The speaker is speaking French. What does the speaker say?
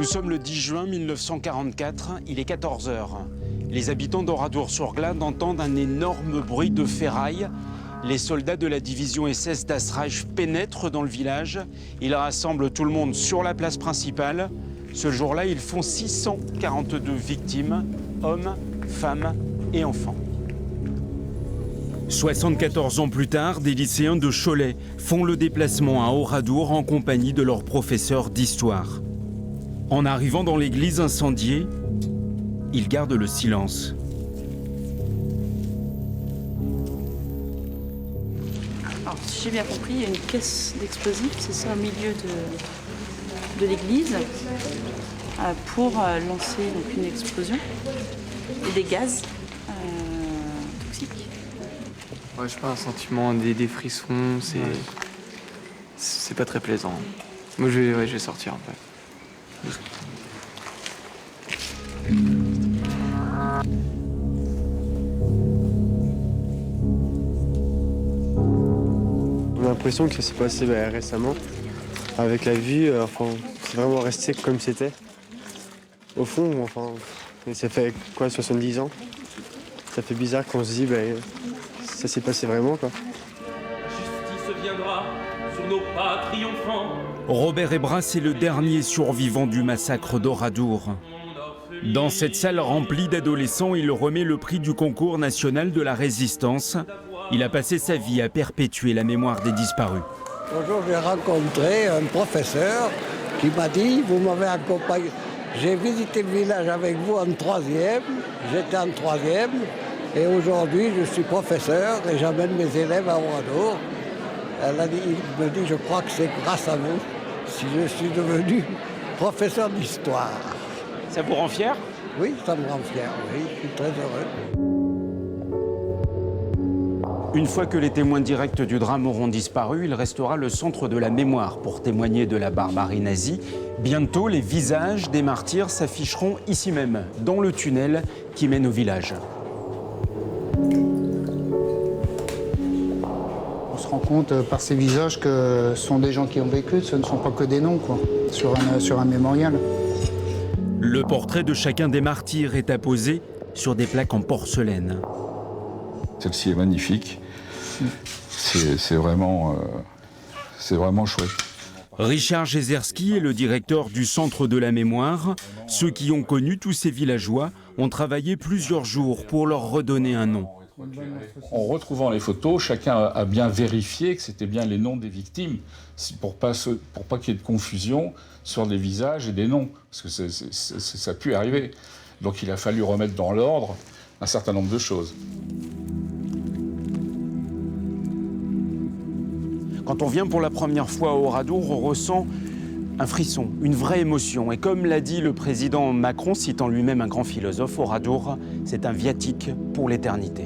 Nous sommes le 10 juin 1944, il est 14 h. Les habitants d'Oradour-sur-Glane entendent un énorme bruit de ferraille. Les soldats de la division SS Das Reich pénètrent dans le village. Ils rassemblent tout le monde sur la place principale. Ce jour-là, ils font 642 victimes, hommes, femmes et enfants. 74 ans plus tard, des lycéens de Cholet font le déplacement à Oradour en compagnie de leur professeur d'histoire. En arrivant dans l'église incendiée, ils gardent le silence. Alors, si j'ai bien compris, il y a une caisse d'explosifs, c'est ça, au milieu de l'église, pour lancer donc, une explosion et des gaz toxiques. Ouais, je sais pas, un sentiment, des frissons, c'est pas très plaisant. Moi, je vais sortir un peu. On a l'impression que ça s'est passé récemment. Avec la vue, c'est vraiment resté comme c'était. Au fond, ça fait quoi, 70 ans? Ça fait bizarre qu'on se dise, ça s'est passé vraiment, quoi. Justice viendra sur nos pas triomphants. Robert Ebras est le dernier survivant du massacre d'Oradour. Dans cette salle remplie d'adolescents, il remet le prix du concours national de la résistance. Il a passé sa vie à perpétuer la mémoire des disparus. Un jour, j'ai rencontré un professeur qui m'a dit, vous m'avez accompagné. J'ai visité le village avec vous en 3e, j'étais en 3e, et aujourd'hui, je suis professeur et j'amène mes élèves à Oradour. Il me dit, je crois que c'est grâce à vous si je suis devenu professeur d'histoire. Ça vous rend fier? Oui, ça me rend fier, oui, je suis très heureux. Une fois que les témoins directs du drame auront disparu, il restera le centre de la mémoire pour témoigner de la barbarie nazie. Bientôt, les visages des martyrs s'afficheront ici même, dans le tunnel qui mène au village. On se rend compte par ces visages que ce sont des gens qui ont vécu, ce ne sont pas que des noms, quoi, sur un mémorial. Le portrait de chacun des martyrs est apposé sur des plaques en porcelaine. Celle-ci est magnifique. C'est vraiment chouette. Richard Jezerski est le directeur du Centre de la Mémoire. Ceux qui ont connu tous ces villageois ont travaillé plusieurs jours pour leur redonner un nom. En retrouvant les photos, chacun a bien vérifié que c'était bien les noms des victimes, pour pas qu'il y ait de confusion sur des visages et des noms, parce que ça a pu arriver. Donc il a fallu remettre dans l'ordre un certain nombre de choses. Quand on vient pour la première fois à Oradour, on ressent un frisson, une vraie émotion. Et comme l'a dit le président Macron, citant lui-même un grand philosophe, Oradour, c'est un viatique pour l'éternité.